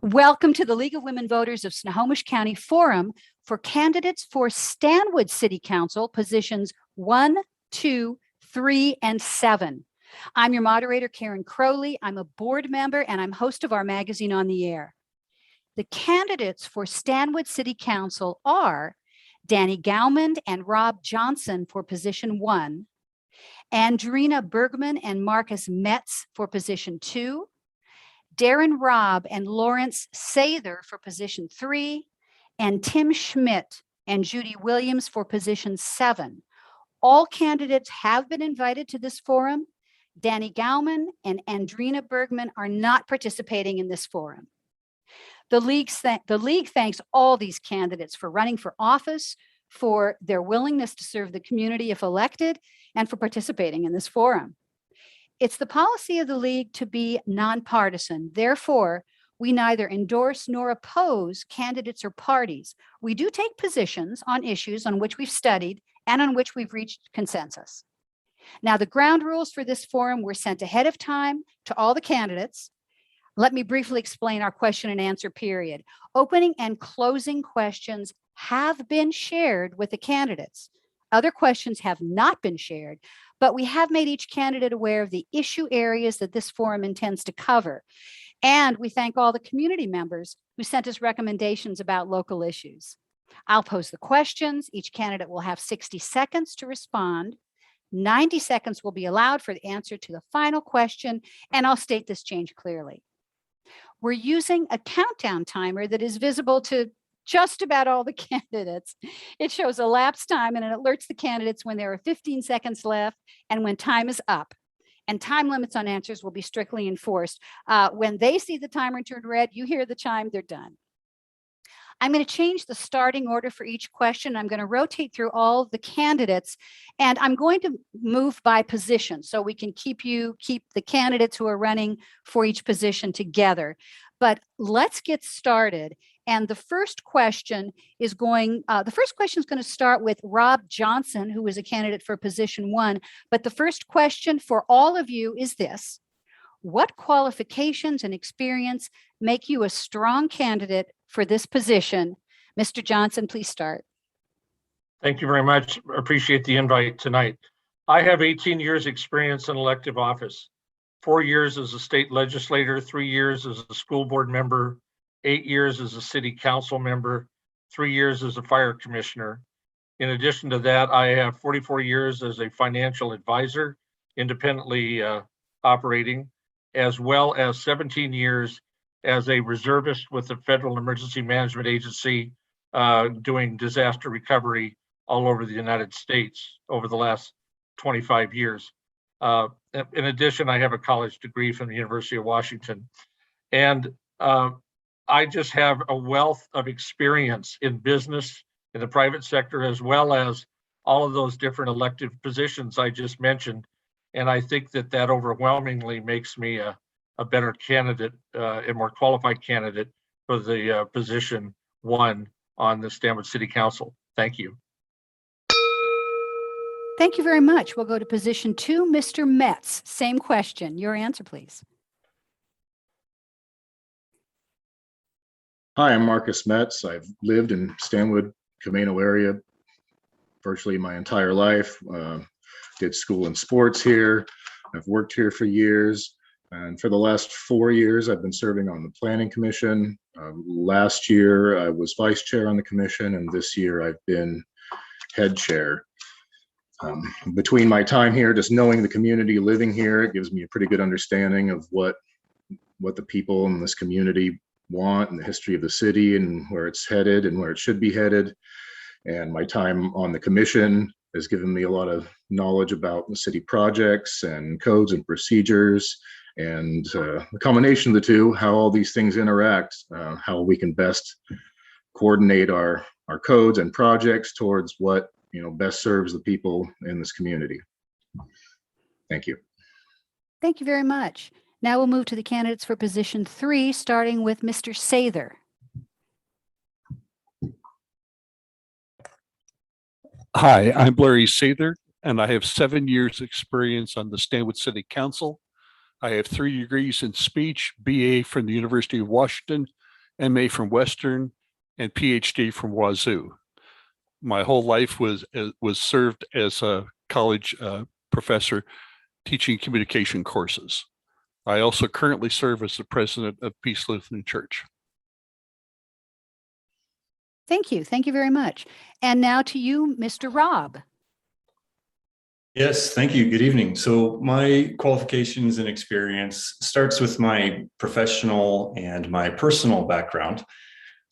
Welcome to the League of Women Voters of Snohomish County Forum for candidates for Stanwood City Council positions 1, 2, 3, and 7. I'm your moderator, Karen Crowley. I'm a board member and I'm host of our magazine On the Air. The candidates for Stanwood City Council are Danny Gowmond and Robb Johnson for position 1, Andrina Bergman and Marcus Metz for position 2, Darren Robb and Lawrence Sather for position 3, and Tim Schmitt and Judy Williams for position 7. All candidates have been invited to this forum. Danny Gowmond and Andrina Bergman are not participating in this forum. The league thanks all these candidates for running for office, for their willingness to serve the community if elected, and for participating in this forum. It's the policy of the league to be nonpartisan. Therefore, we neither endorse nor oppose candidates or parties. We do take positions on issues on which we've studied and on which we've reached consensus. Now, the ground rules for this forum were sent ahead of time to all the candidates. Let me briefly explain our question and answer period. Opening and closing questions have been shared with the candidates. Other questions have not been shared, but we have made each candidate aware of the issue areas that this forum intends to cover. And we thank all the community members who sent us recommendations about local issues. I'll pose the questions. Each candidate will have 60 seconds to respond. 90 seconds will be allowed for the answer to the final question, and I'll state this change clearly. We're using a countdown timer that is visible to just about all the candidates. It shows elapsed time and it alerts the candidates when there are 15 seconds left and when time is up. And time limits on answers will be strictly enforced. When they see the timer turn red, you hear the chime, they're done. I'm going to change the starting order for each question. I'm going to rotate through all the candidates, and I'm going to move by position so we can keep the candidates who are running for each position together. But let's get started. And the first question is going to start with Robb Johnson, who is a candidate for position 1. But the first question for all of you is this: what qualifications and experience make you a strong candidate for this position? Mr. Johnson, please start. Thank you very much. Appreciate the invite tonight. I have 18 years experience in elective office, 4 years as a state legislator, 3 years as a school board member, 8 years as a city council member, 3 years as a fire commissioner. In addition to that, I have 44 years as a financial advisor, independently operating, as well as 17 years as a reservist with the Federal Emergency Management Agency, doing disaster recovery all over the United States over the last 25 years. In addition, I have a college degree from the University of Washington. And I just have a wealth of experience in business, in the private sector, as well as all of those different elective positions I just mentioned. And I think that overwhelmingly makes me a better candidate, a more qualified candidate for the position 1 on the Stanwood City Council. Thank you. Thank you very much. We'll go to position 2, Mr. Metz. Same question. Your answer, please. Hi, I'm Marcus Metz. I've lived in Stanwood, Camino area virtually my entire life. Did school and sports here. I've worked here for years. And for the last 4 years, I've been serving on the Planning Commission. Last year, I was vice chair on the commission, and this year I've been head chair. Between my time here, just knowing the community, living here, it gives me a pretty good understanding of what the people in this community want and the history of the city and where it's headed and where it should be headed. And my time on the commission has given me a lot of knowledge about the city projects and codes and procedures, and the combination of the two, how all these things interact, how we can best coordinate our codes and projects towards what best serves the people in this community. Thank you. Thank you very much. Now we'll move to the candidates for position 3, starting with Mr. Sather. Hi, I'm Larry Sather, and I have 7 years experience on the Stanwood City Council. I have 3 degrees in speech, BA from the University of Washington, MA from Western, and PhD from Wazoo. My whole life was served as a college professor teaching communication courses. I also currently serve as the president of Peace Lutheran Church. Thank you. Thank you very much. And now to you, Mr. Robb. Yes, thank you. Good evening. So my qualifications and experience starts with my professional and my personal background.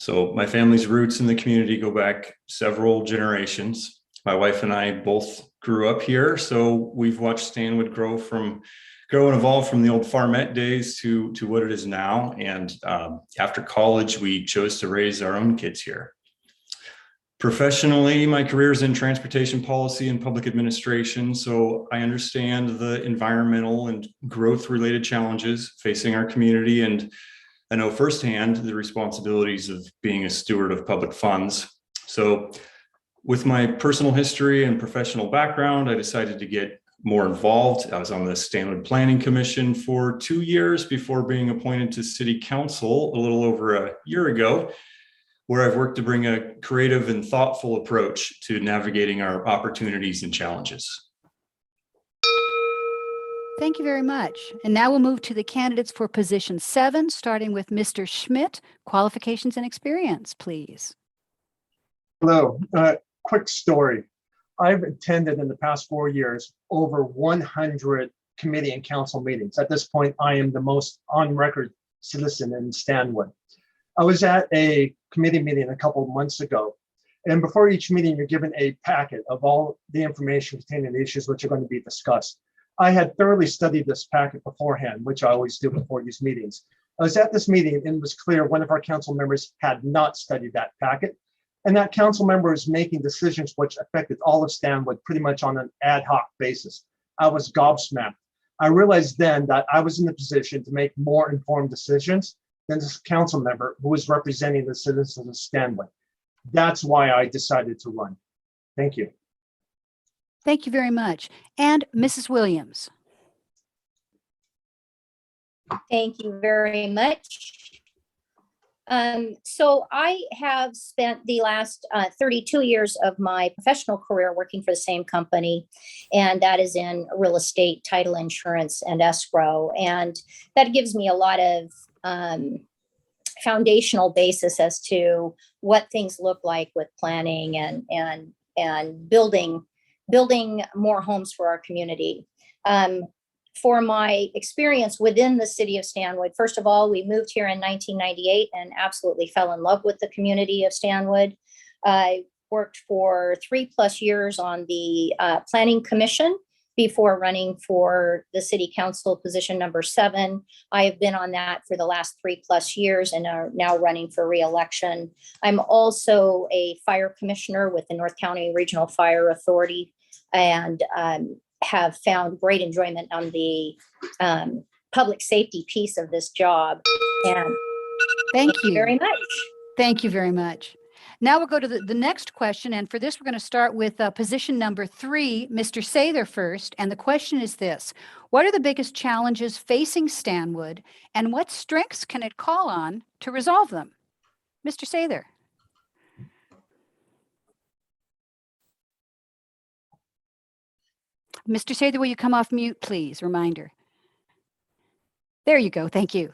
So my family's roots in the community go back several generations. My wife and I both grew up here, so we've watched Stanwood grow and evolve from the old farmette days to what it is now. And after college, we chose to raise our own kids here. Professionally, my career is in transportation policy and public administration, so I understand the environmental and growth-related challenges facing our community, and I know firsthand the responsibilities of being a steward of public funds. So with my personal history and professional background, I decided to get more involved. I was on the Standwood Planning Commission for 2 years before being appointed to City Council a little over a year ago, where I've worked to bring a creative and thoughtful approach to navigating our opportunities and challenges. Thank you very much. And now we'll move to the candidates for position 7, starting with Mr. Schmitt. Qualifications and experience, please. Hello. Quick story. I've attended in the past 4 years over 100 committee and council meetings. At this point, I am the most on-record citizen in Stanwood. I was at a committee meeting a couple of months ago, and before each meeting, you're given a packet of all the information containing the issues which are going to be discussed. I had thoroughly studied this packet beforehand, which I always do before these meetings. I was at this meeting and it was clear one of our council members had not studied that packet, and that council member was making decisions which affected all of Stanwood pretty much on an ad hoc basis. I was gobsmacked. I realized then that I was in the position to make more informed decisions than this council member who was representing the citizens of Stanwood. That's why I decided to run. Thank you. Thank you very much. And Mrs. Williams. Thank you very much. So I have spent the last 32 years of my professional career working for the same company, and that is in real estate, title insurance, and escrow. And that gives me a lot of foundational basis as to what things look like with planning and building more homes for our community. For my experience within the city of Stanwood, first of all, we moved here in 1998 and absolutely fell in love with the community of Stanwood. I worked for 3+ years on the Planning Commission before running for the City Council position number 7. I have been on that for the last 3+ years and are now running for re-election. I'm also a fire commissioner with the North County Regional Fire Authority, and have found great enjoyment on the public safety piece of this job. And Thank you very much. Thank you very much. Now we'll go to the next question. And for this, we're going to start with position number 3, Mr. Sather first. And the question is this: what are the biggest challenges facing Stanwood, and what strengths can it call on to resolve them? Mr. Sather. Mr. Sather, will you come off mute, please? Reminder. There you go. Thank you.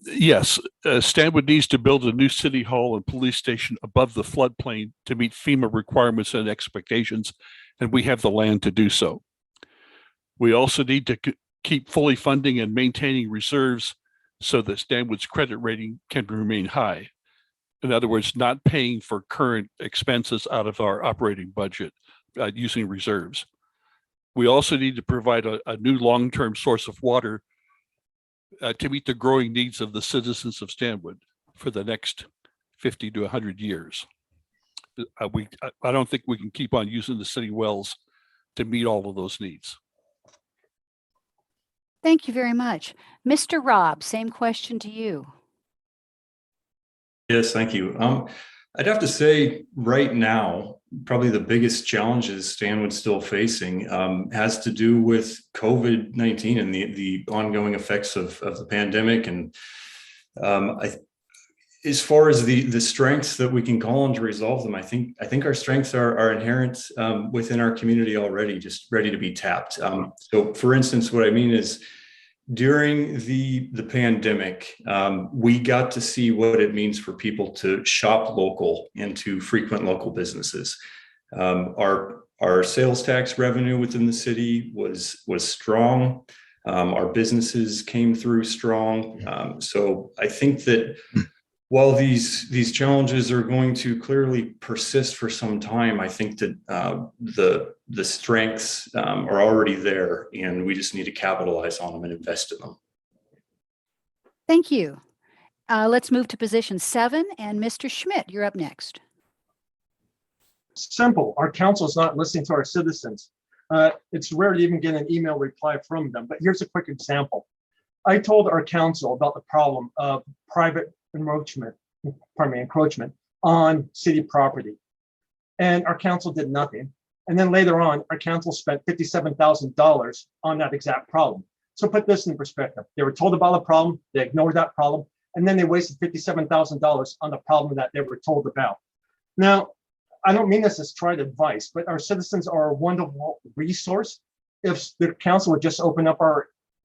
Yes, Stanwood needs to build a new city hall and police station above the floodplain to meet FEMA requirements and expectations, and we have the land to do so. We also need to keep fully funding and maintaining reserves so that Stanwood's credit rating can remain high. In other words, not paying for current expenses out of our operating budget using reserves. We also need to provide a new long-term source of water to meet the growing needs of the citizens of Stanwood for the next 50 to 100 years. I don't think we can keep on using the city wells to meet all of those needs. Thank you very much. Mr. Robb, same question to you. Yes, thank you. I'd have to say right now, probably the biggest challenges Stanwood's still facing has to do with COVID-19 and the ongoing effects of the pandemic. And as far as the strengths that we can call on to resolve them, I think our strengths are inherent within our community already, just ready to be tapped. So for instance, what I mean is during the pandemic, we got to see what it means for people to shop local and to frequent local businesses. Our sales tax revenue within the city was strong. Our businesses came through strong. So I think that while these challenges are going to clearly persist for some time, I think that the strengths are already there, and we just need to capitalize on them and invest in them. Thank you. Let's move to position 7, and Mr. Schmitt, you're up next. Simple. Our council is not listening to our citizens. It's rare to even get an email reply from them, but here's a quick example. I told our council about the problem of private encroachment on city property. And our council did nothing. And then later on, our council spent $57,000 on that exact problem. So put this in perspective. They were told about the problem, they ignored that problem, and then they wasted $57,000 on the problem that they were told about. Now, I don't mean this as tried advice, but our citizens are a wonderful resource if the council would just open up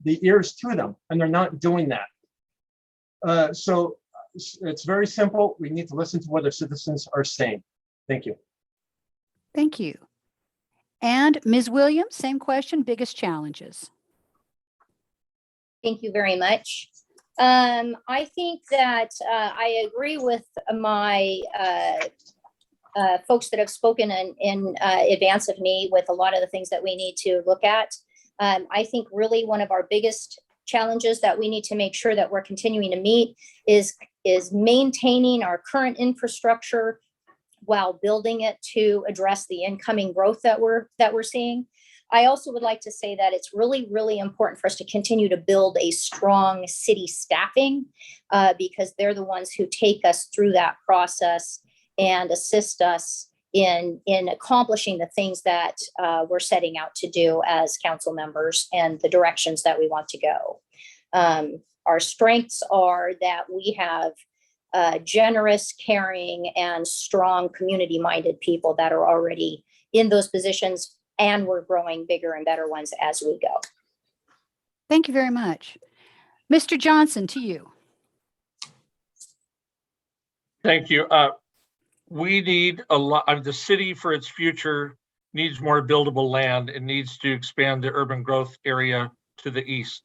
the ears to them, and they're not doing that. So it's very simple. We need to listen to what our citizens are saying. Thank you. Thank you. And Ms. Williams, same question, biggest challenges. Thank you very much. I think that I agree with my folks that have spoken in advance of me with a lot of the things that we need to look at. I think really one of our biggest challenges that we need to make sure that we're continuing to meet is maintaining our current infrastructure while building it to address the incoming growth that we're seeing. I also would like to say that it's really, really important for us to continue to build a strong city staffing because they're the ones who take us through that process and assist us in accomplishing the things that we're setting out to do as council members and the directions that we want to go. Our strengths are that we have generous, caring, and strong community-minded people that are already in those positions, and we're growing bigger and better ones as we go. Thank you very much. Mr. Johnson, to you. Thank you. We need a lot. The city for its future needs more buildable land and needs to expand the urban growth area to the east.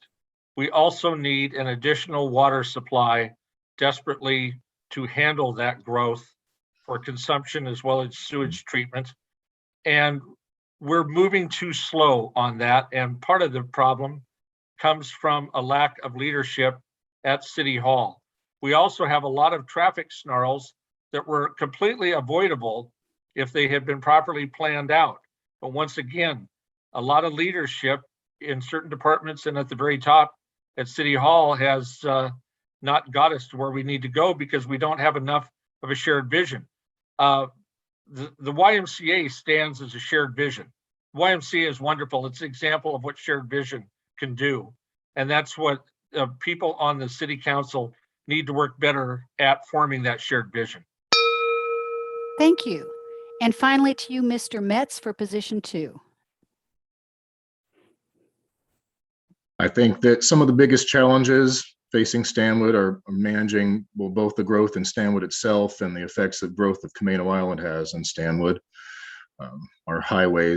We also need an additional water supply desperately to handle that growth for consumption as well as sewage treatment. And we're moving too slow on that. And part of the problem comes from a lack of leadership at City Hall. We also have a lot of traffic snarls that were completely avoidable if they had been properly planned out. But once again, a lot of leadership in certain departments and at the very top at City Hall has not got us to where we need to go because we don't have enough of a shared vision. The YMCA stands as a shared vision. YMCA is wonderful. It's an example of what shared vision can do. And that's what people on the city council need to work better at, forming that shared vision. Thank you. And finally to you, Mr. Metz, for position 2. I think that some of the biggest challenges facing Stanwood are managing both the growth in Stanwood itself and the effects that growth of Camino Island has in Stanwood. Our highway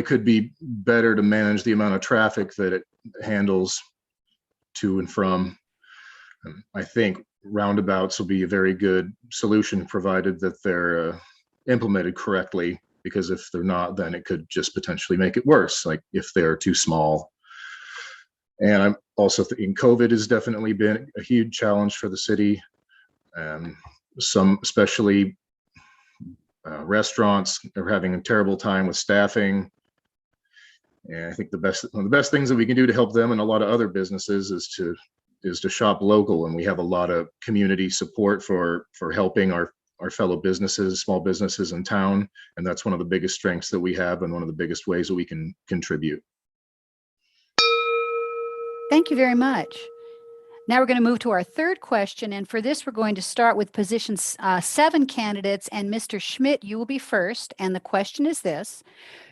could be better to manage the amount of traffic that it handles to and from. I think roundabouts will be a very good solution provided that they're implemented correctly, because if they're not, then it could just potentially make it worse, like if they're too small. And I'm also thinking COVID has definitely been a huge challenge for the city. Some, especially restaurants, are having a terrible time with staffing. And I think one of the best things that we can do to help them and a lot of other businesses is to shop local. And we have a lot of community support for helping our fellow businesses, small businesses in town. And that's one of the biggest strengths that we have and one of the biggest ways that we can contribute. Thank you very much. Now we're going to move to our third question. And for this, we're going to start with position 7 candidates. And Mr. Schmitt, you will be first. And the question is this: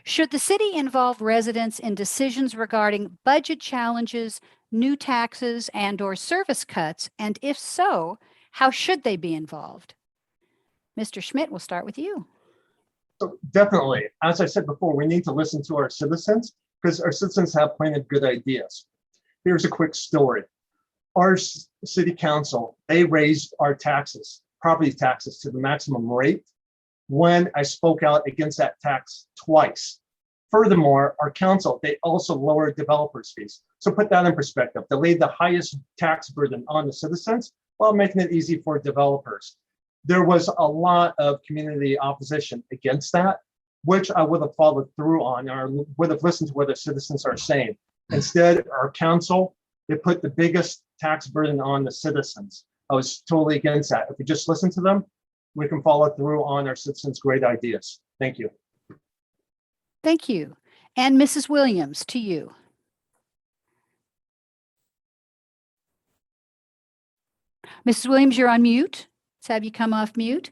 should the city involve residents in decisions regarding budget challenges, new taxes, and/or service cuts? And if so, how should they be involved? Mr. Schmitt, we'll start with you. So definitely, as I said before, we need to listen to our citizens because our citizens have plenty of good ideas. Here's a quick story. Our city council, they raised our taxes, property taxes, to the maximum rate when I spoke out against that tax twice. Furthermore, our council, they also lowered developers' fees. So put that in perspective. They laid the highest tax burden on the citizens while making it easy for developers. There was a lot of community opposition against that, which I would have followed through on or would have listened to what the citizens are saying. Instead, our council, they put the biggest tax burden on the citizens. I was totally against that. If we just listen to them, we can follow through on our citizens' great ideas. Thank you. Thank you. And Mrs. Williams, to you. Mrs. Williams, you're on mute. Let's have you come off mute.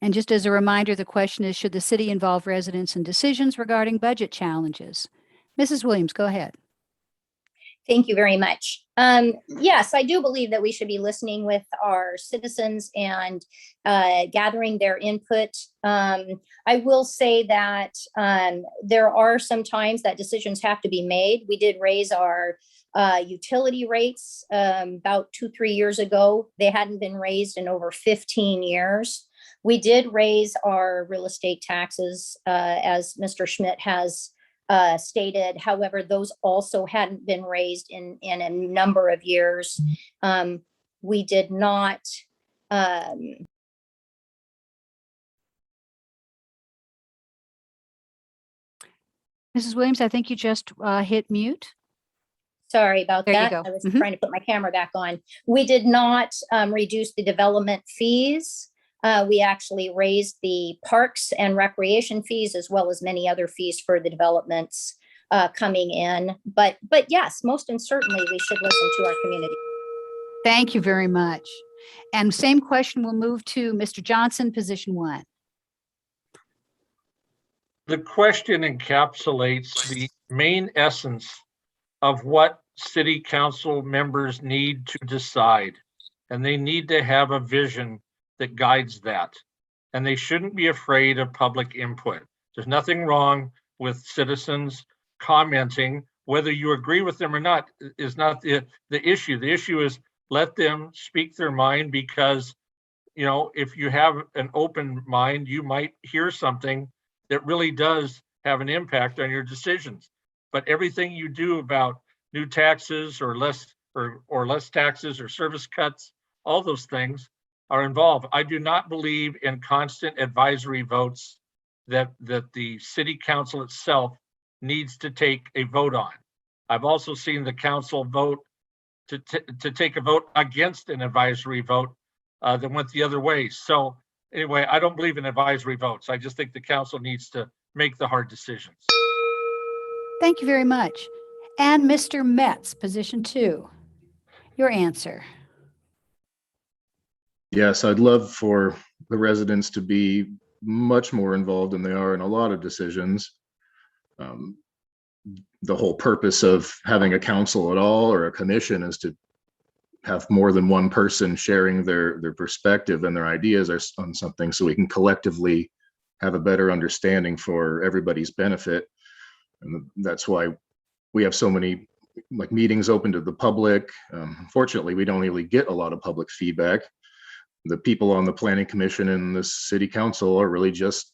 And just as a reminder, the question is, should the city involve residents in decisions regarding budget challenges? Mrs. Williams, go ahead. Thank you very much. Yes, I do believe that we should be listening with our citizens and gathering their input. I will say that there are some times that decisions have to be made. We did raise our utility rates about 2-3 years ago. They hadn't been raised in over 15 years. We did raise our real estate taxes, as Mr. Schmitt has stated. However, those also hadn't been raised in a number of years. We did not. Mrs. Williams, I think you just hit mute. Sorry about There you that. go. I was trying to put my camera back on. We did not reduce the development fees. We actually raised the parks and recreation fees, as well as many other fees for the developments coming in. But yes, most and certainly we should listen to our community. Thank you very much. And same question, we'll move to Mr. Johnson, position 1. The question encapsulates the main essence of what city council members need to decide. And they need to have a vision that guides that. And they shouldn't be afraid of public input. There's nothing wrong with citizens commenting. Whether you agree with them or not is not the issue. The issue is let them speak their mind, because, you know, if you have an open mind, you might hear something that really does have an impact on your decisions. But everything you do about new taxes or less taxes or service cuts, all those things are involved. I do not believe in constant advisory votes that the city council itself needs to take a vote on. I've also seen the council vote to take a vote against an advisory vote that went the other way. So anyway, I don't believe in advisory votes. I just think the council needs to make the hard decisions. Thank you very much. And Mr. Metz, position 2, your answer. Yes, I'd love for the residents to be much more involved than they are in a lot of decisions. The whole purpose of having a council at all or a commission is to have more than one person sharing their perspective and their ideas on something, so we can collectively have a better understanding for everybody's benefit. And that's why we have so many meetings open to the public. Unfortunately, we don't really get a lot of public feedback. The people on the planning commission and the city council are really just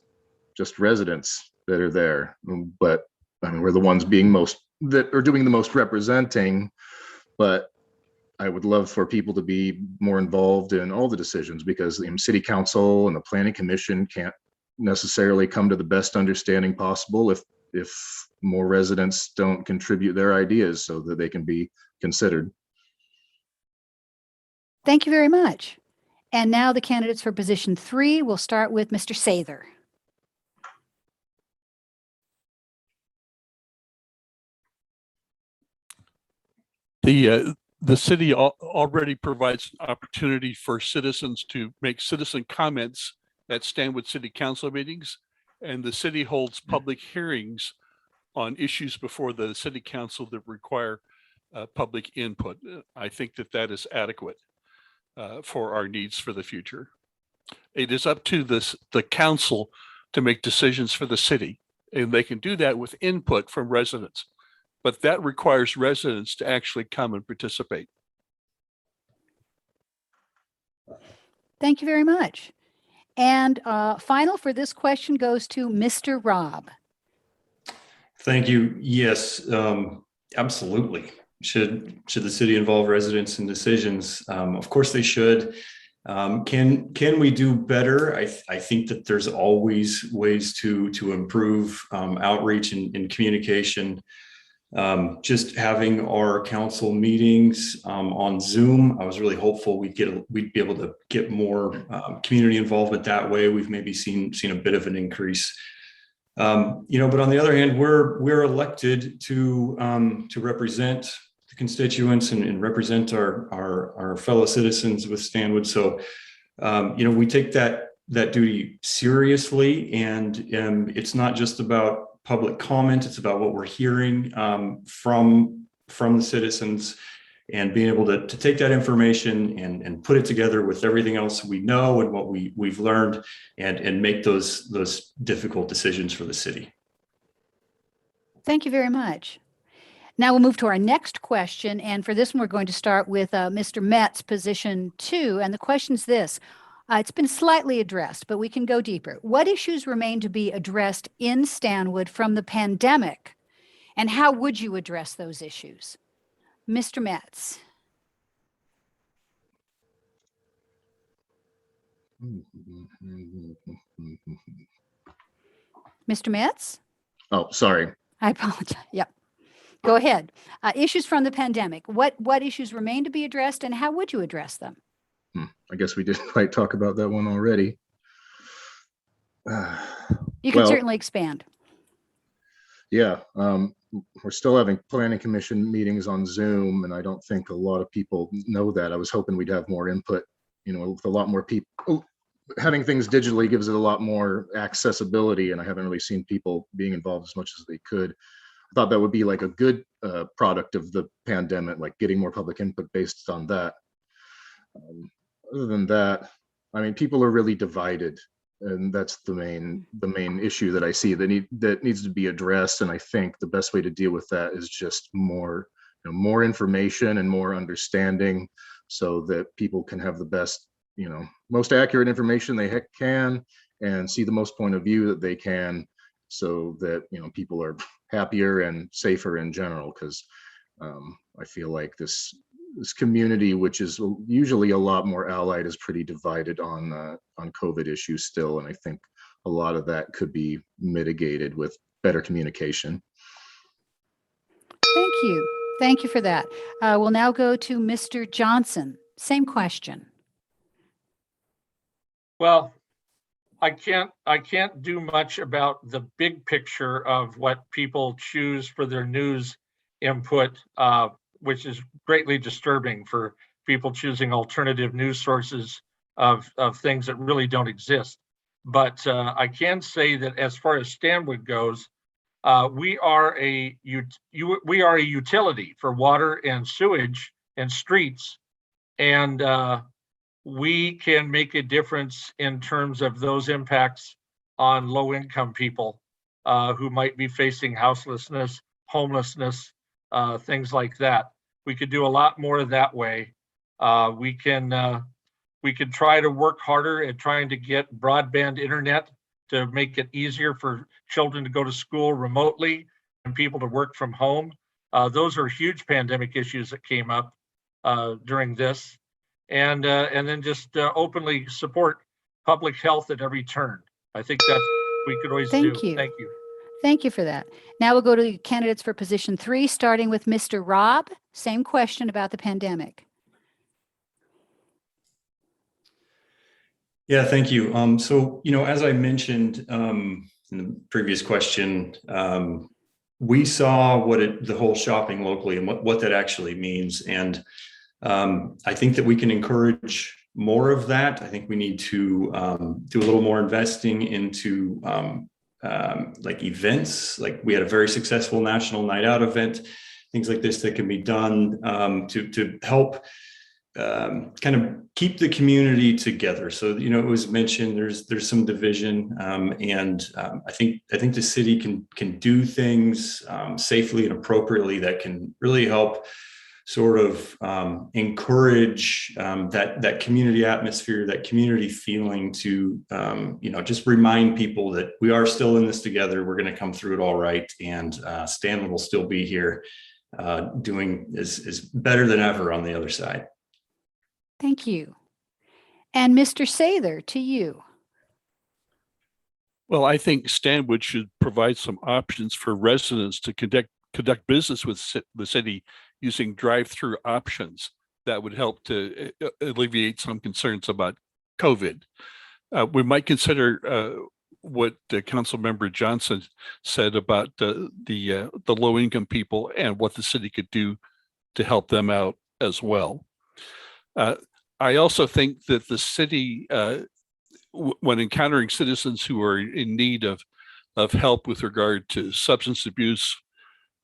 residents that are there. But I mean, we're the ones that are doing the most representing. But I would love for people to be more involved in all the decisions, because the city council and the planning commission can't necessarily come to the best understanding possible if more residents don't contribute their ideas so that they can be considered. Thank you very much. And now the candidates for position 3, we'll start with Mr. Sather. The city already provides an opportunity for citizens to make citizen comments at Stanwood City Council meetings, and the city holds public hearings on issues before the city council that require public input. I think that is adequate for our needs for the future. It is up to the council to make decisions for the city, and they can do that with input from residents. But that requires residents to actually come and participate. Thank you very much. And final for this question goes to Mr. Robb. Thank you. Yes, absolutely. Should the city involve residents in decisions? Of course they should. Can we do better? I think that there's always ways to improve outreach and communication. Just having our council meetings on Zoom, I was really hopeful we'd be able to get more community involvement that way. We've maybe seen a bit of an increase. But on the other hand, we're elected to represent the constituents and represent our fellow citizens with Stanwood. So, we take that duty seriously, and it's not just about public comment. It's about what we're hearing from the citizens, and being able to take that information and put it together with everything else we know and what we've learned, and make those difficult decisions for the city. Thank you very much. Now we'll move to our next question. And for this one, we're going to start with Mr. Metz, position 2. And the question is this. It's been slightly addressed, but we can go deeper. What issues remain to be addressed in Stanwood from the pandemic, and how would you address those issues? Mr. Metz. Mr. Metz? Oh, sorry. I apologize. Yep. Go ahead. Issues from the pandemic. What issues remain to be addressed, and how would you address them? I guess we didn't quite talk about that one already. You can certainly expand. Yeah, we're still having planning commission meetings on Zoom, and I don't think a lot of people know that. I was hoping we'd have more input, with a lot more people. Having things digitally gives it a lot more accessibility, and I haven't really seen people being involved as much as they could. I thought that would be like a good product of the pandemic, like getting more public input based on that. Other than that, I mean, people are really divided, and that's the main issue that I see that needs to be addressed. And I think the best way to deal with that is just more information and more understanding, so that people can have the best, most accurate information they can, and see the most point of view that they can, so that people are happier and safer in general. Because I feel like this community, which is usually a lot more allied, is pretty divided on COVID issues still, and I think a lot of that could be mitigated with better communication. Thank you for that. We'll now go to Mr. Johnson. Same question. Well, I can't do much about the big picture of what people choose for their news input, which is greatly disturbing for people choosing alternative news sources of things that really don't exist. But I can say that as far as Standwood goes, we are a utility for water and sewage and streets, and we can make a difference in terms of those impacts on low-income people who might be facing houselessness, homelessness, things like that. We could do a lot more that way. We could try to work harder at trying to get broadband internet to make it easier for children to go to school remotely and people to work from home. Those are huge pandemic issues that came up during this. And then just openly support public health at every turn. I think that's what we could always do. Thank you. Thank you. Thank you for that. Now we'll go to the candidates for position 3, starting with Mr. Robb. Same question about the pandemic. Yeah, thank you. So, as I mentioned in the previous question, we saw the whole shopping locally and what that actually means. And I think that we can encourage more of that. I think we need to do a little more investing into like events. Like we had a very successful National Night Out event, things like this that can be done to help kind of keep the community together. So, it was mentioned there's some division, and I think the city can do things safely and appropriately that can really help sort of encourage that community atmosphere, that community feeling to just remind people that we are still in this together. We're going to come through it all right, and Stanwood will still be here doing is better than ever on the other side. Thank you. And Mr. Sather, to you. Well, I think Standwood should provide some options for residents to conduct business with the city using drive-through options that would help to alleviate some concerns about COVID. We might consider what Council Member Johnson said about the low-income people and what the city could do to help them out as well. I also think that the city, when encountering citizens who are in need of help with regard to substance abuse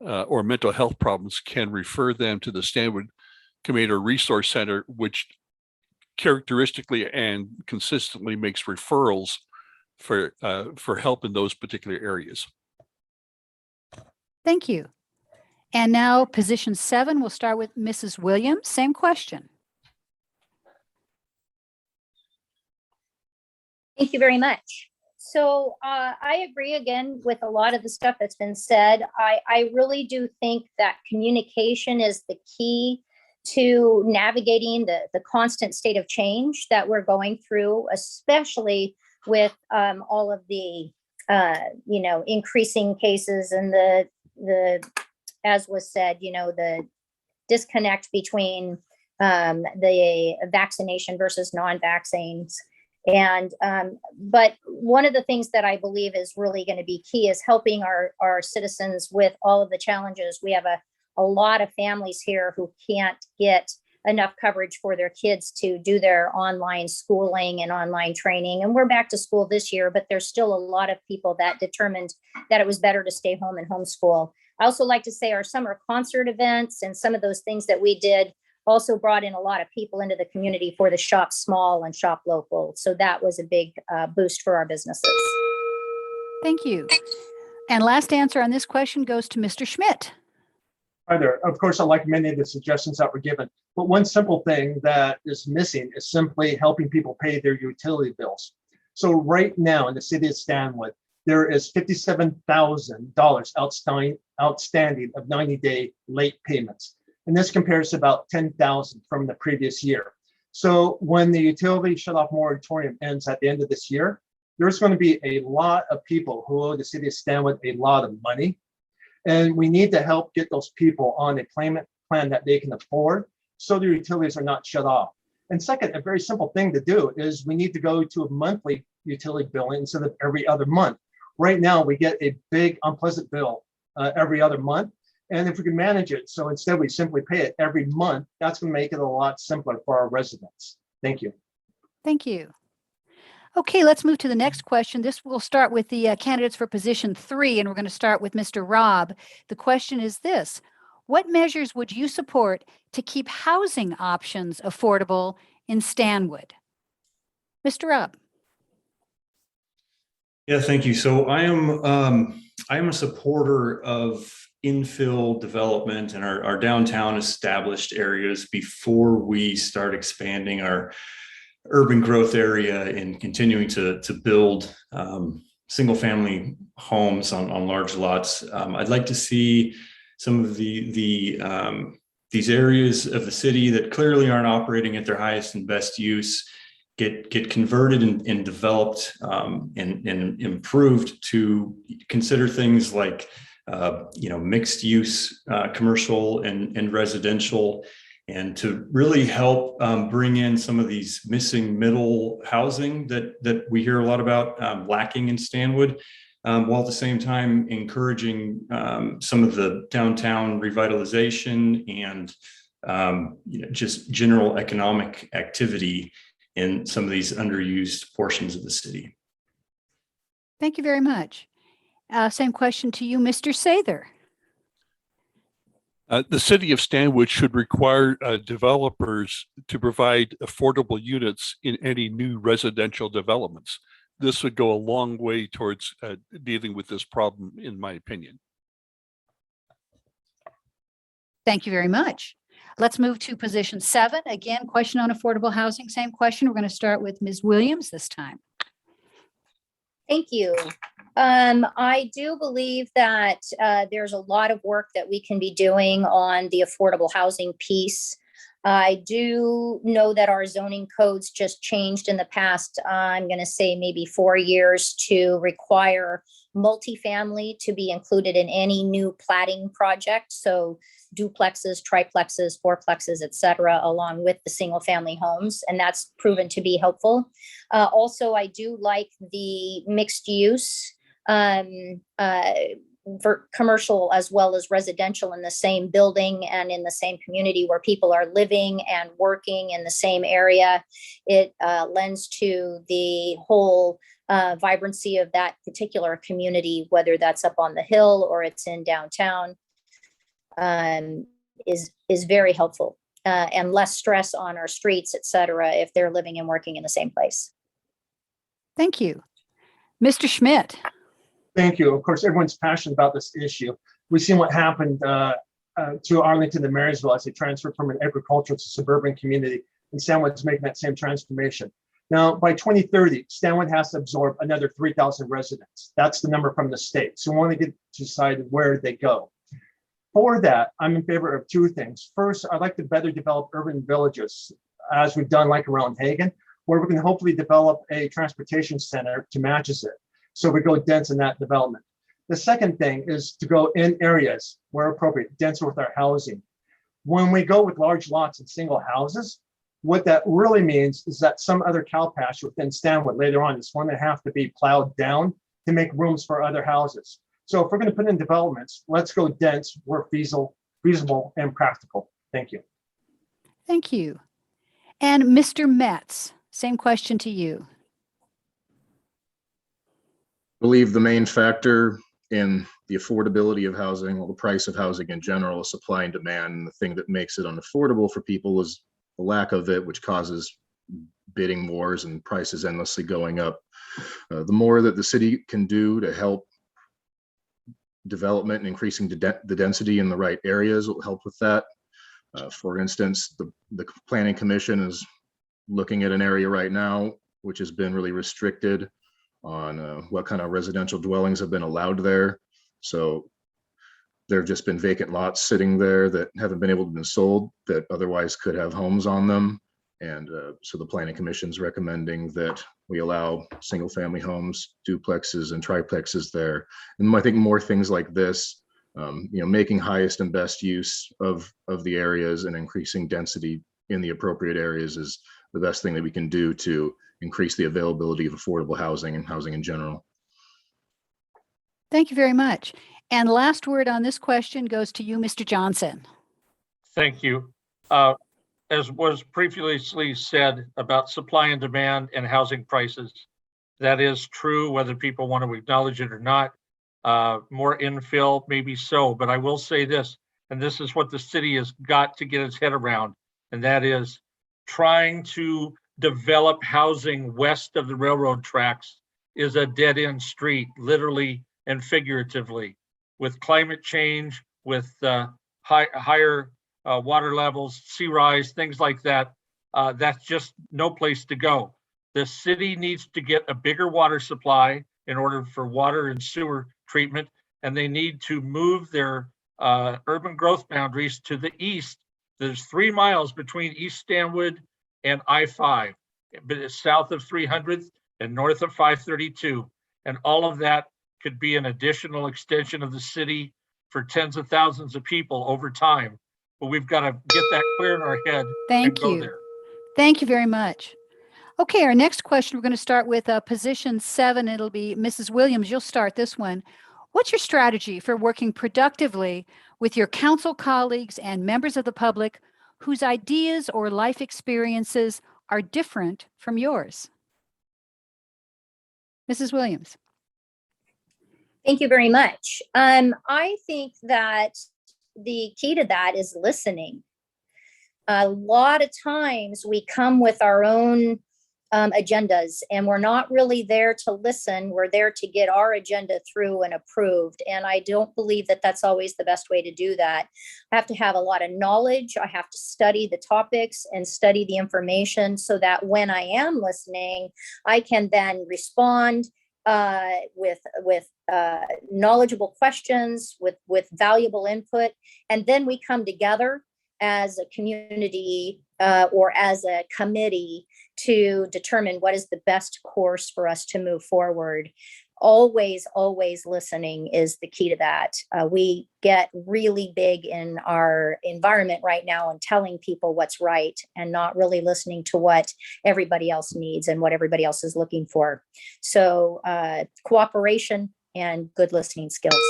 or mental health problems, can refer them to the Standwood Community Resource Center, which characteristically and consistently makes referrals for help in those particular areas. Thank you. And now position 7, we'll start with Mrs. Williams. Same question. Thank you very much. So I agree again with a lot of the stuff that's been said. I really do think that communication is the key to navigating the constant state of change that we're going through, especially with all of the increasing cases and the as was said, the disconnect between the vaccination versus non-vaccines. And but one of the things that I believe is really going to be key is helping our citizens with all of the challenges. We have a lot of families here who can't get enough coverage for their kids to do their online schooling and online training. And we're back to school this year, but there's still a lot of people that determined that it was better to stay home and homeschool. I also like to say our summer concert events and some of those things that we did also brought in a lot of people into the community for the shop small and shop local. So that was a big boost for our businesses. Thank you. And last answer on this question goes to Mr. Schmitt. Hi there. Of course, I like many of the suggestions that were given, but one simple thing that is missing is simply helping people pay their utility bills. So right now in the city of Stanwood, there is $57,000 outstanding of 90-day late payments. And this compares to about 10,000 from the previous year. So when the utility shut-off moratorium ends at the end of this year, there's going to be a lot of people who owe the city of Stanwood a lot of money. And we need to help get those people on a payment plan that they can afford so their utilities are not shut off. And second, a very simple thing to do is we need to go to a monthly utility billing instead of every other month. Right now, we get a big unpleasant bill every other month. And if we can manage it, so instead we simply pay it every month, that's going to make it a lot simpler for our residents. Thank you. Thank you. Okay, let's move to the next question. This will start with the candidates for position 3, and we're going to start with Mr. Robb. The question is this: what measures would you support to keep housing options affordable in Stanwood? Mr. Robb. Yeah, thank you. So I am a supporter of infill development in our downtown established areas before we start expanding our urban growth area and continuing to build single family homes on large lots. I'd like to see some of these areas of the city that clearly aren't operating at their highest and best use get converted and developed and improved to consider things like mixed use commercial and residential, and to really help bring in some of these missing middle housing that we hear a lot about lacking in Stanwood. while at the same time encouraging some of the downtown revitalization and just general economic activity in some of these underused portions of the city. Thank you very much. Same question to you, Mr. Sather. The city of Stanwood should require developers to provide affordable units in any new residential developments. This would go a long way towards dealing with this problem, in my opinion. Thank you very much. Let's move to position 7. Again, question on affordable housing. Same question. We're going to start with Ms. Williams this time. Thank you. I do believe that there's a lot of work that we can be doing on the affordable housing piece. I do know that our zoning codes just changed in the past, I'm going to say maybe 4 years, to require multifamily to be included in any new platting project. So duplexes, triplexes, fourplexes, et cetera, along with the single family homes. And that's proven to be helpful. Also, I do like the mixed use for commercial as well as residential in the same building and in the same community where people are living and working in the same area. It lends to the whole vibrancy of that particular community, whether that's up on the hill or it's in downtown, is very helpful, and less stress on our streets, et cetera, if they're living and working in the same place. Thank you. Mr. Schmitt. Thank you. Of course, everyone's passionate about this issue. We've seen what happened to Arlington and Marysville as they transferred from an agricultural to suburban community, and Stanwood's making that same transformation. Now, by 2030, Stanwood has to absorb another 3,000 residents. That's the number from the state. So we want to get to decide where they go. For that, I'm in favor of 2 things. First, I'd like to better develop urban villages, as we've done like around Hagen, where we can hopefully develop a transportation center to matches it. So we go dense in that development. The second thing is to go in areas where appropriate, dense with our housing. When we go with large lots and single houses, what that really means is that some other cow pasture within Stanwood later on is going to have to be plowed down to make rooms for other houses. So if we're going to put in developments, let's go dense where feasible and practical. Thank you. Thank you. And Mr. Metz, same question to you. I believe the main factor in the affordability of housing, or the price of housing in general, is supply and demand. And the thing that makes it unaffordable for people is the lack of it, which causes bidding wars and prices endlessly going up. The more that the city can do to help development and increasing the density in the right areas will help with that. For instance, the Planning Commission is looking at an area right now which has been really restricted on what kind of residential dwellings have been allowed there. So there have just been vacant lots sitting there that haven't been able to be sold that otherwise could have homes on them. And so the Planning Commission is recommending that we allow single family homes, duplexes and triplexes there. And I think more things like this, making highest and best use of the areas and increasing density in the appropriate areas is the best thing that we can do to increase the availability of affordable housing and housing in general. Thank you very much. And last word on this question goes to you, Mr. Johnson. Thank you. As was previously said about supply and demand and housing prices, that is true whether people want to acknowledge it or not. More infill, maybe so, but I will say this, and this is what the city has got to get its head around, and that is trying to develop housing west of the railroad tracks is a dead-end street, literally and figuratively. With climate change, with higher water levels, sea rise, things like that, that's just no place to go. The city needs to get a bigger water supply in order for water and sewer treatment, and they need to move their urban growth boundaries to the east. There's 3 miles between East Stanwood and I-5, but it's south of 300th and north of 532. And all of that could be an additional extension of the city for tens of thousands of people over time. But we've got to get that clear in our head and Thank go you. there. Thank you very much. Okay, our next question, we're going to start with position 7. It'll be Mrs. Williams. You'll start this one. What's your strategy for working productively with your council colleagues and members of the public whose ideas or life experiences are different from yours? Mrs. Williams. Thank you very much. I think that the key to that is listening. A lot of times we come with our own agendas, and we're not really there to listen. We're there to get our agenda through and approved. And I don't believe that that's always the best way to do that. I have to have a lot of knowledge. I have to study the topics and study the information so that when I am listening, I can then respond with knowledgeable questions, with valuable input. And then we come together as a community or as a committee to determine what is the best course for us to move forward. Always listening is the key to that. We get really big in our environment right now and telling people what's right and not really listening to what everybody else needs and what everybody else is looking for. So cooperation and good listening skills.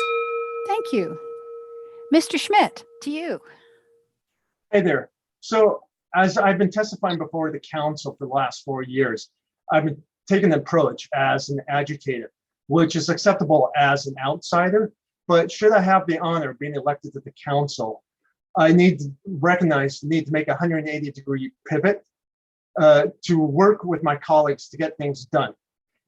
Thank you. Mr. Schmitt, to you. Hey there. So as I've been testifying before the council for the last 4 years, I've been taking the approach as an agitator, which is acceptable as an outsider. But should I have the honor of being elected to the council, I need to recognize the need to make a 180-degree pivot to work with my colleagues to get things done.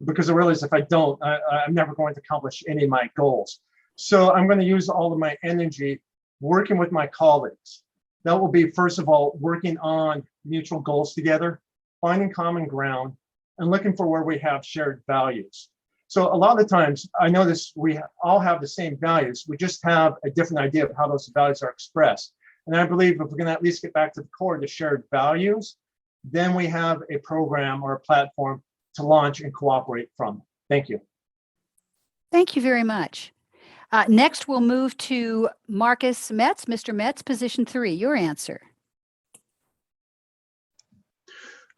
Because I realize if I don't, I'm never going to accomplish any of my goals. So I'm going to use all of my energy working with my colleagues. That will be, first of all, working on mutual goals together, finding common ground, and looking for where we have shared values. So a lot of the times, I notice we all have the same values. We just have a different idea of how those values are expressed. And I believe if we're going to at least get back to the core of the shared values, then we have a program or a platform to launch and cooperate from. Thank you. Thank you very much. Next, we'll move to Marcus Metz. Mr. Metz, position 3, your answer.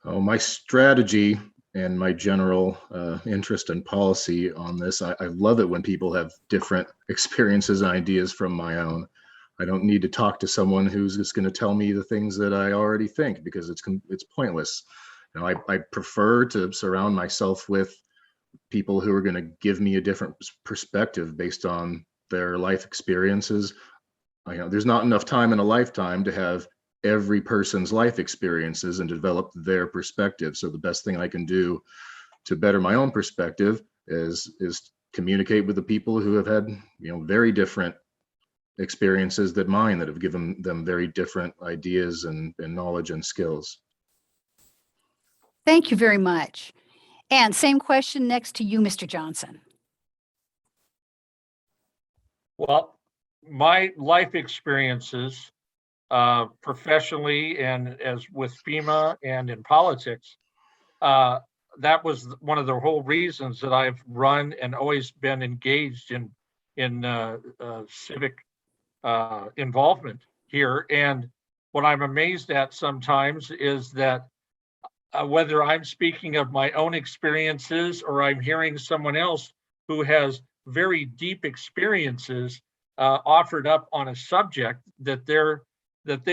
Oh, my strategy and my general interest and policy on this, I love it when people have different experiences and ideas from my own. I don't need to talk to someone who's just going to tell me the things that I already think, because it's pointless. You know, I prefer to surround myself with people who are going to give me a different perspective based on their life experiences. There's not enough time in a lifetime to have every person's life experiences and develop their perspective. So the best thing I can do to better my own perspective is communicate with the people who have had, very different experiences than mine, that have given them very different ideas and knowledge and skills. Thank you very much. And same question next to you, Mr. Johnson. Well, my life experiences professionally and as with FEMA and in politics, that was one of the whole reasons that I've run and always been engaged in civic involvement here. And what I'm amazed at sometimes is that whether I'm speaking of my own experiences or I'm hearing someone else who has very deep experiences offered up on a subject that they're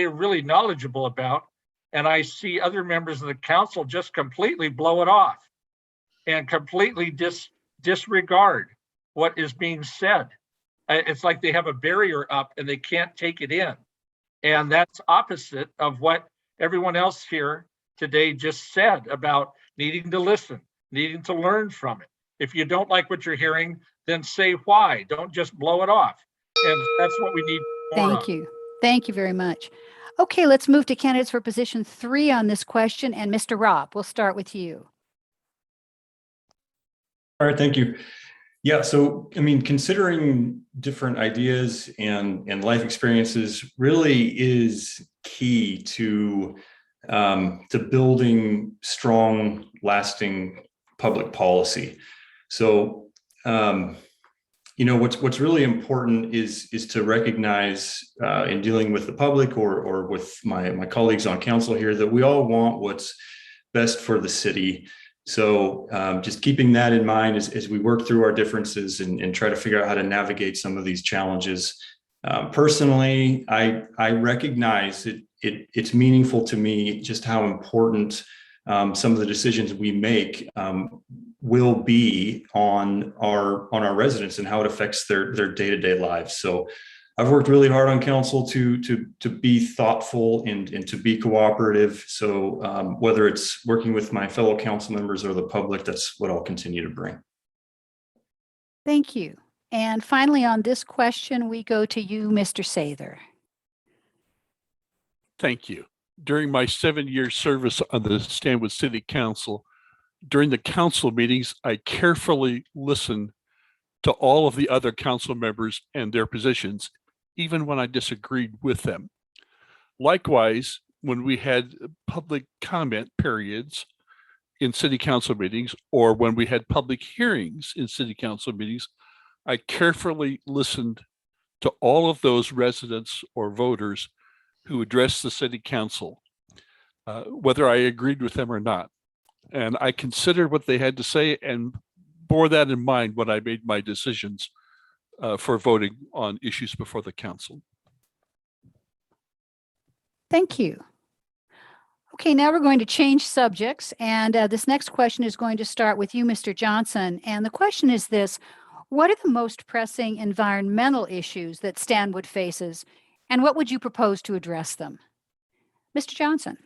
really knowledgeable about, and I see other members of the council just completely blow it off and completely disregard what is being said. It's like they have a barrier up and they can't take it in. And that's opposite of what everyone else here today just said about needing to listen, needing to learn from it. If you don't like what you're hearing, then say why. Don't just blow it off. And that's what we need more Thank of. you. Thank you very much. Okay, let's move to candidates for position 3 on this question. And Mr. Robb, we'll start with you. All right, thank you. Yeah, so considering different ideas and life experiences really is key to building strong, lasting public policy. So, what's really important is to recognize in dealing with the public or with my colleagues on council here that we all want what's best for the city. So just keeping that in mind as we work through our differences and try to figure out how to navigate some of these challenges. Personally, I recognize it's meaningful to me just how important some of the decisions we make will be on our residents and how it affects their day-to-day lives. So I've worked really hard on council to be thoughtful and to be cooperative. So whether it's working with my fellow council members or the public, that's what I'll continue to bring. Thank you. And finally, on this question, we go to you, Mr. Sather. Thank you. During my 7-year service on the Stanwood City Council, during the council meetings, I carefully listened to all of the other council members and their positions, even when I disagreed with them. Likewise, when we had public comment periods in city council meetings, or when we had public hearings in city council meetings, I carefully listened to all of those residents or voters who addressed the city council, whether I agreed with them or not. And I considered what they had to say and bore that in mind when I made my decisions for voting on issues before the council. Thank you. Okay, now we're going to change subjects. And this next question is going to start with you, Mr. Johnson. And the question is this: what are the most pressing environmental issues that Stanwood faces, and what would you propose to address them? Mr. Johnson.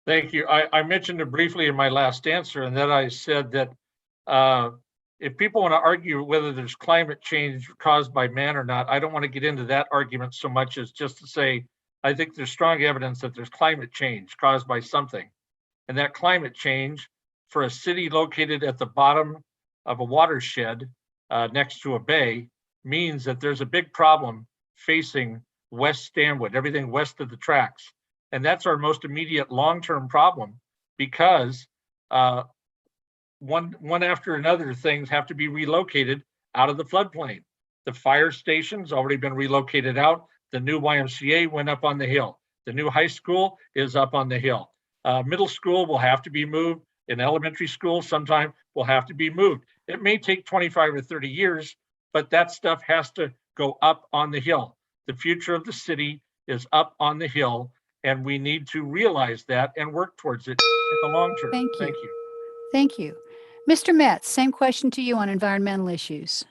Thank you. I mentioned it briefly in my last answer, and then I said that if people want to argue whether there's climate change caused by man or not, I don't want to get into that argument so much as just to say, I think there's strong evidence that there's climate change caused by something. And that climate change for a city located at the bottom of a watershed next to a bay means that there's a big problem facing West Stanwood, everything west of the tracks. And that's our most immediate long-term problem, because one after another things have to be relocated out of the floodplain. The fire station's already been relocated out. The new YMCA went up on the hill. The new high school is up on the hill. Middle school will have to be moved. In elementary school, sometime will have to be moved. It may take 25 or 30 years, but that stuff has to go up on the hill. The future of the city is up on the hill, and we need to realize that and work towards it in the long term. Thank you. Thank you. Thank you. Mr. Metz, same question to you on environmental issues.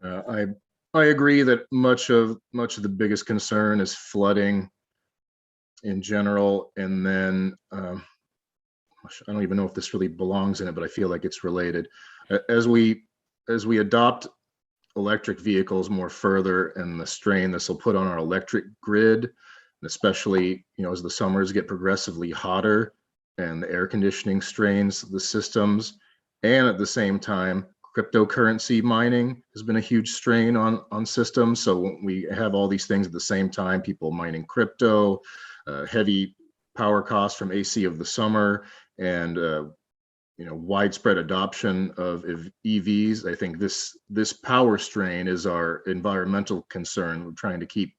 I agree that much of the biggest concern is flooding in general, and then I don't even know if this really belongs in it, but I feel like it's related. As we adopt electric vehicles more further, and the strain this will put on our electric grid, and especially as the summers get progressively hotter and the air conditioning strains the systems, and at the same time cryptocurrency mining has been a huge strain on systems. So when we have all these things at the same time, people mining crypto, heavy power costs from AC of the summer, and widespread adoption of EVs. I think this power strain is our environmental concern. We're trying to keep,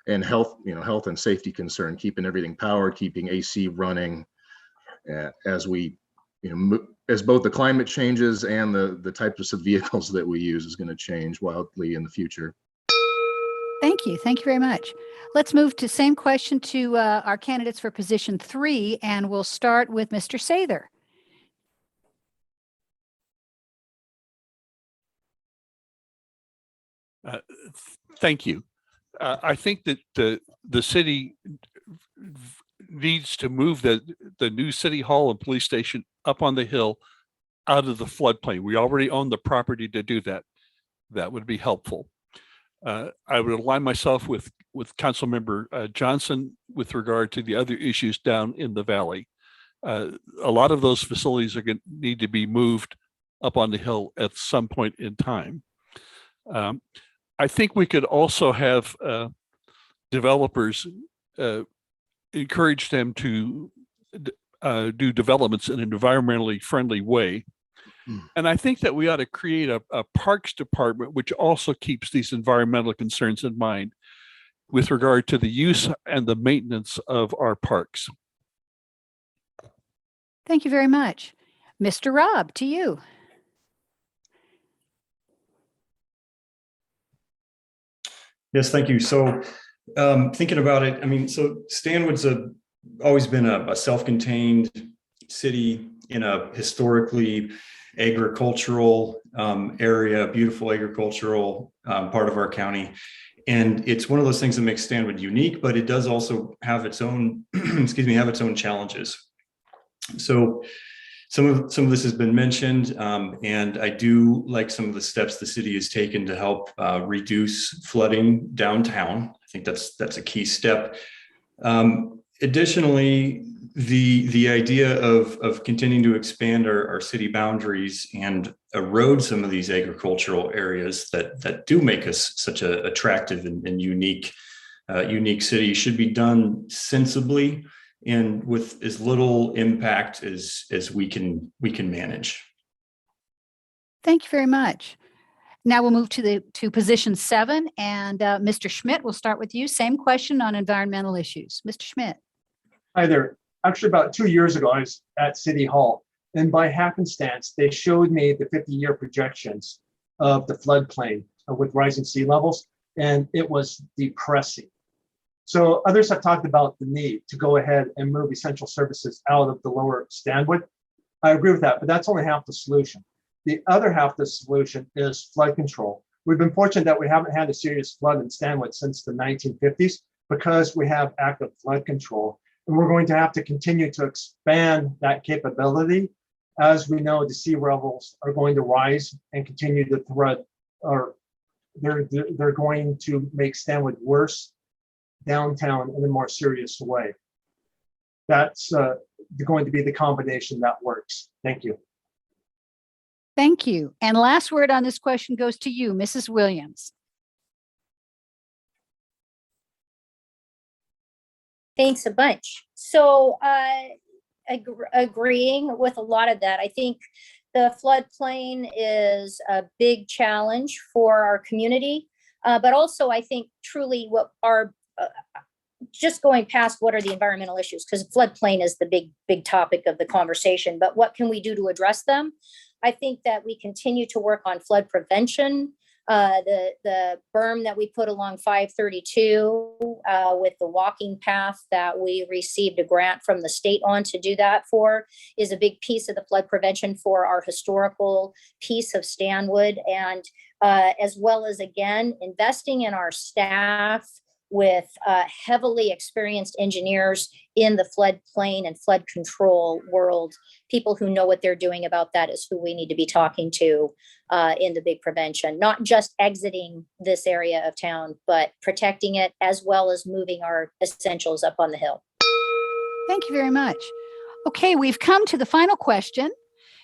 and health and safety concern, keeping everything powered, keeping AC running, as we, as both the climate changes and the types of vehicles that we use is going to change wildly in the future. Thank you. Thank you very much. Let's move to same question to our candidates for position 3, and we'll start with Mr. Sather. Thank you. I think that the city needs to move the new city hall and police station up on the hill out of the floodplain. We already own the property to do that. That would be helpful. I would align myself with Councilmember Johnson with regard to the other issues down in the valley. A lot of those facilities are going to need to be moved up on the hill at some point in time. I think we could also have developers encourage them to do developments in an environmentally friendly way. And I think that we ought to create a parks department which also keeps these environmental concerns in mind. with regard to the use and the maintenance of our parks. Thank you very much. Mr. Robb, to you. Yes, thank you. So thinking about it, I mean, so Stanwood's always been a self-contained city in a historically agricultural area, beautiful agricultural part of our county. And it's one of those things that makes Stanwood unique, but it does also have its own, excuse me, have its own challenges. So some of this has been mentioned, and I do like some of the steps the city has taken to help reduce flooding downtown. I think that's a key step. Additionally, the idea of continuing to expand our city boundaries and erode some of these agricultural areas that do make us such a attractive and unique city should be done sensibly and with as little impact as we can manage. Thank you very much. Now we'll move to position 7, and Mr. Schmitt, we'll start with you. Same question on environmental issues. Mr. Schmitt. Hi there. Actually, about 2 years ago, I was at City Hall, and by happenstance, they showed me the 50-year projections of the floodplain with rising sea levels, and it was depressing. So others have talked about the need to go ahead and move essential services out of the lower Standwood. I agree with that, but that's only half the solution. The other half of the solution is flood control. We've been fortunate that we haven't had a serious flood in Stanwood since the 1950s because we have active flood control. And we're going to have to continue to expand that capability. As we know, the sea levels are going to rise and continue to threat, or they're going to make Stanwood worse downtown in a more serious way. That's going to be the combination that works. Thank you. Thank you. And last word on this question goes to you, Mrs. Williams. Thanks a bunch. So agreeing with a lot of that, I think the floodplain is a big challenge for our community, but also I think truly what are just going past what are the environmental issues, because floodplain is the big topic of the conversation, but what can we do to address them? I think that we continue to work on flood prevention. The berm that we put along 532 with the walking path that we received a grant from the state on to do that for is a big piece of the flood prevention for our historical piece of Stanwood, and as well as, again, investing in our staff with heavily experienced engineers in the floodplain and flood control world. People who know what they're doing about that is who we need to be talking to in the big prevention, not just exiting this area of town, but protecting it as well as moving our essentials up on the hill. Thank you very much. Okay, we've come to the final question.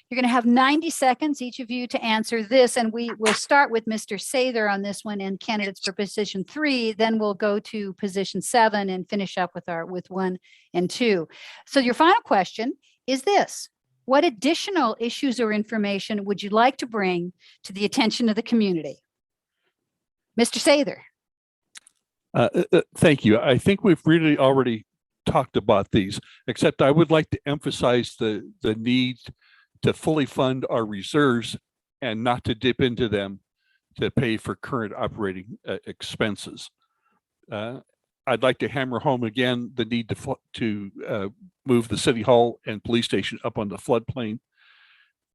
You're going to have 90 seconds, each of you, to answer this. And we will start with Mr. Sather on this one and candidates for position 3. Then we'll go to position 7 and finish up with 1 and 2. So your final question is this: what additional issues or information would you like to bring to the attention of the community? Mr. Sather. Thank you. I think we've really already talked about these, except I would like to emphasize the need to fully fund our reserves and not to dip into them to pay for current operating expenses. I'd like to hammer home again the need to move the city hall and police station up on the floodplain.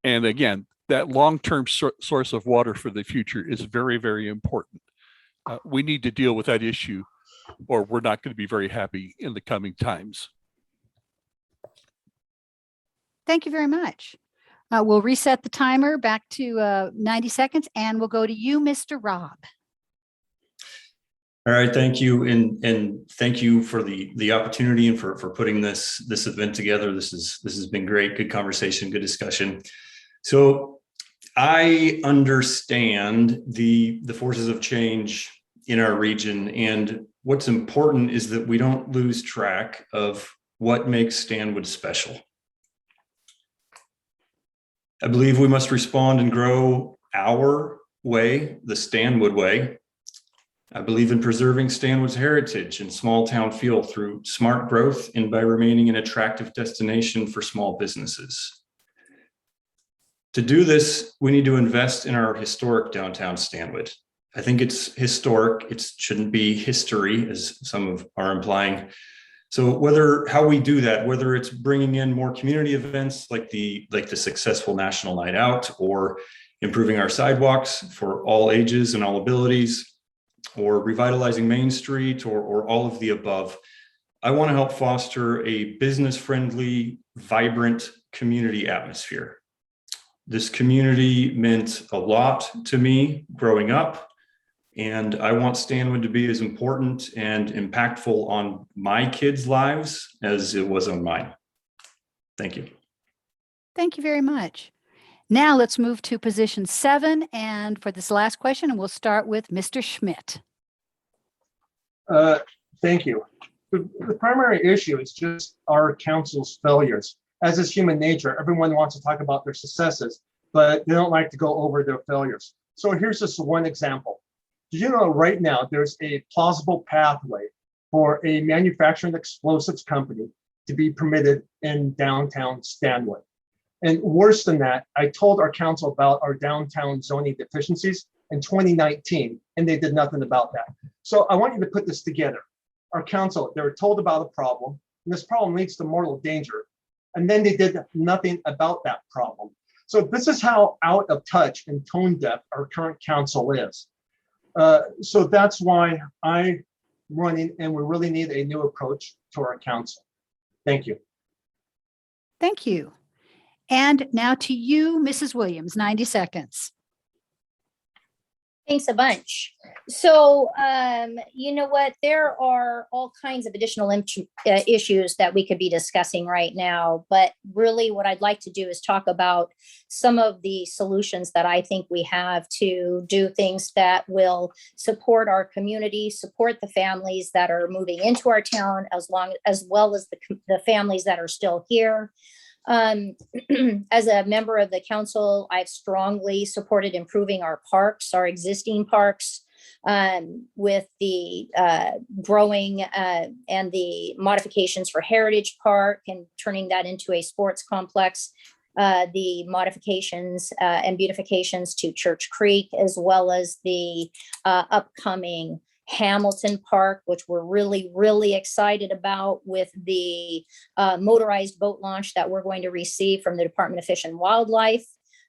And again, that long-term source of water for the future is very, very important. We need to deal with that issue, or we're not going to be very happy in the coming times. Thank you very much. We'll reset the timer back to 90 seconds, and we'll go to you, Mr. Robb. All right, thank you, and thank you for the opportunity and for putting this event together. This has been great, good conversation, good discussion. So I understand the forces of change in our region, and what's important is that we don't lose track of what makes Stanwood special. I believe we must respond and grow our way, the Stanwood way, I believe in preserving Stanwood's heritage and small town feel through smart growth and by remaining an attractive destination for small businesses. To do this, we need to invest in our historic downtown Stanwood. I think it's historic. It shouldn't be history, as some are implying. So how we do that, whether it's bringing in more community events like the successful National Night Out, or improving our sidewalks for all ages and all abilities, or revitalizing Main Street, or all of the above, I want to help foster a business-friendly, vibrant community atmosphere. This community meant a lot to me growing up, and I want Stanwood to be as important and impactful on my kids' lives as it was on mine. Thank you. Thank you very much. Now let's move to position 7. And for this last question, and we'll start with Mr. Schmitt. Thank you. The primary issue is just our council's failures. As is human nature, everyone wants to talk about their successes, but they don't like to go over their failures. So here's just one example. Did you know right now there's a plausible pathway for a manufacturing explosives company to be permitted in downtown Stanwood? And worse than that, I told our council about our downtown zoning deficiencies in 2019, and they did nothing about that. So I want you to put this together. Our council, they were told about a problem, and this problem leads to mortal danger, and then they did nothing about that problem. So this is how out of touch and tone deaf our current council is. So that's why I'm running, and we really need a new approach to our council. Thank you. Thank you. And now to you, Mrs. Williams, 90 seconds. Thanks a bunch. So, you know what? There are all kinds of additional issues that we could be discussing right now. But really what I'd like to do is talk about some of the solutions that I think we have to do things that will support our community, support the families that are moving into our town, as well as the families that are still here. As a member of the council, I've strongly supported improving our parks, our existing parks, with the growing and the modifications for Heritage Park and turning that into a sports complex, the modifications and beautifications to Church Creek, as well as the upcoming Hamilton Park, which we're really, really excited about, with the motorized boat launch that we're going to receive from the Department of Fish and Wildlife.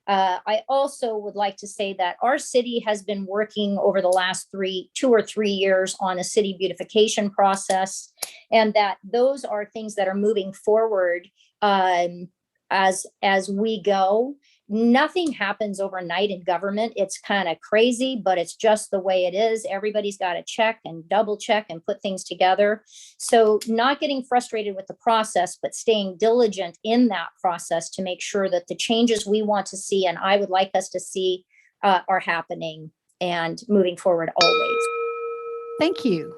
I also would like to say that our city has been working over the last 2 or 3 years on a city beautification process, and that those are things that are moving forward as we go. Nothing happens overnight in government. It's kind of crazy, but it's just the way it is. Everybody's got to check and double check and put things together. So not getting frustrated with the process, but staying diligent in that process to make sure that the changes we want to see and I would like us to see are happening and moving forward always. Thank you.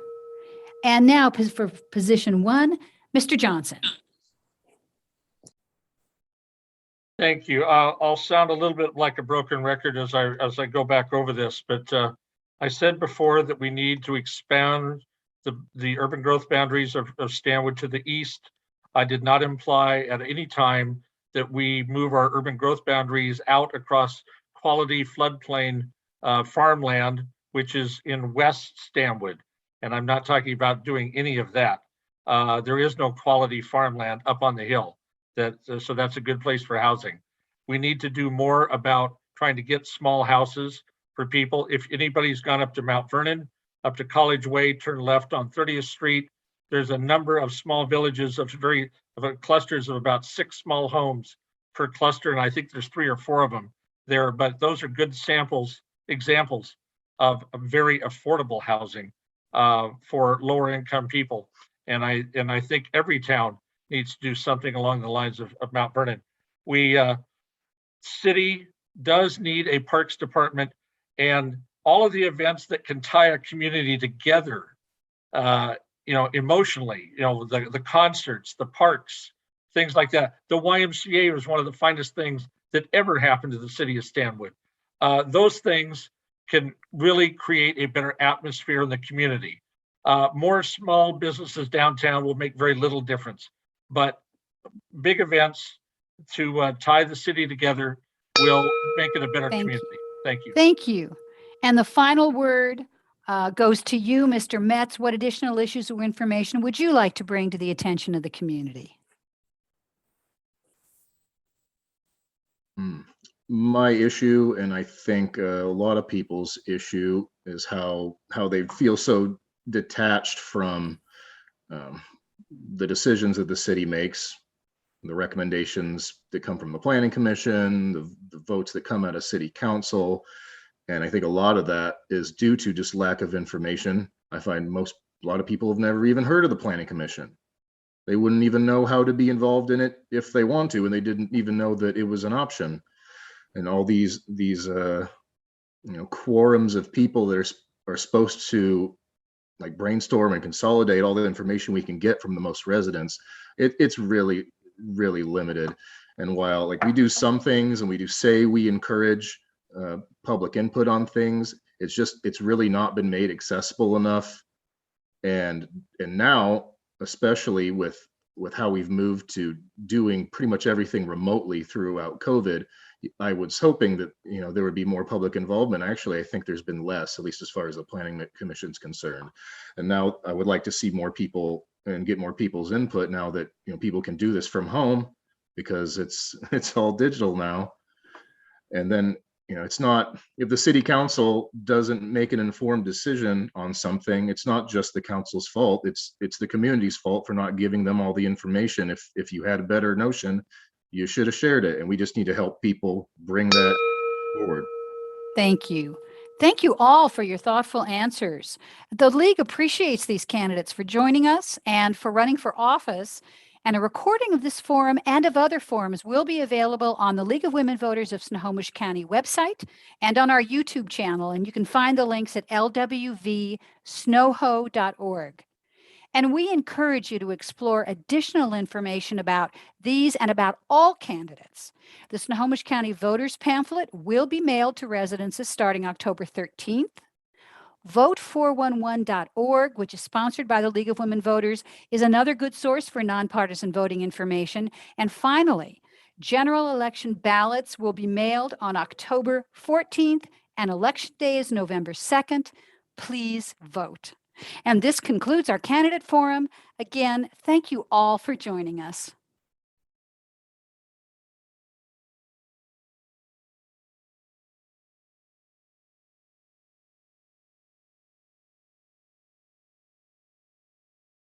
And now for position 1, Mr. Johnson. Thank you. I'll sound a little bit like a broken record as I go back over this, but I said before that we need to expand the urban growth boundaries of Stanwood to the east. I did not imply at any time that we move our urban growth boundaries out across quality floodplain farmland, which is in West Stanwood. And I'm not talking about doing any of that. There is no quality farmland up on the hill. So that's a good place for housing. We need to do more about trying to get small houses for people. If anybody's gone up to Mount Vernon, up to College Way, turn left on 30th Street, there's a number of small villages of clusters of about 6 small homes per cluster. And I think there's 3 or 4 of them there, but those are good examples of very affordable housing for lower income people. And I think every town needs to do something along the lines of Mount Vernon. City does need a parks department, and all of the events that can tie a community together, emotionally, the concerts, the parks, things like that. The YMCA was one of the finest things that ever happened to the city of Stanwood. Those things can really create a better atmosphere in the community. More small businesses downtown will make very little difference, but big events to tie the city together will make it a better Thank you. community. Thank you. Thank you. And the final word goes to you, Mr. Metz. What additional issues or information would you like to bring to the attention of the community? My issue, and I think a lot of people's issue, is how they feel so detached from the decisions that the city makes, the recommendations that come from the planning commission, the votes that come out of city council. And I think a lot of that is due to just lack of information. I find a lot of people have never even heard of the planning commission. They wouldn't even know how to be involved in it if they want to, and they didn't even know that it was an option. And all these quorums of people that are supposed to like brainstorm and consolidate all the information we can get from the most residents, it's really, really limited. And while like we do some things and we do say we encourage public input on things, it's really not been made accessible enough. And now, especially with how we've moved to doing pretty much everything remotely throughout COVID, I was hoping that there would be more public involvement. Actually, I think there's been less, at least as far as the planning commission's concerned. And now I would like to see more people and get more people's input now that people can do this from home, because it's all digital now. And then it's not, if the city council doesn't make an informed decision on something, it's not just the council's fault. It's the community's fault for not giving them all the information. If you had a better notion, you should have shared it. And we just need to help people bring that forward. Thank you. Thank you all for your thoughtful answers. The League appreciates these candidates for joining us and for running for office. And a recording of this forum and of other forums will be available on the League of Women Voters of Snohomish County website and on our YouTube channel. And you can find the links at lwvsnoho.org. And we encourage you to explore additional information about these and about all candidates. The Snohomish County Voters Pamphlet will be mailed to residences starting October 13th. Vote411.org, which is sponsored by the League of Women Voters, is another good source for nonpartisan voting information. And finally, general election ballots will be mailed on October 14th, and Election Day is November 2nd. Please vote. And this concludes our candidate forum. Again, thank you all for joining us.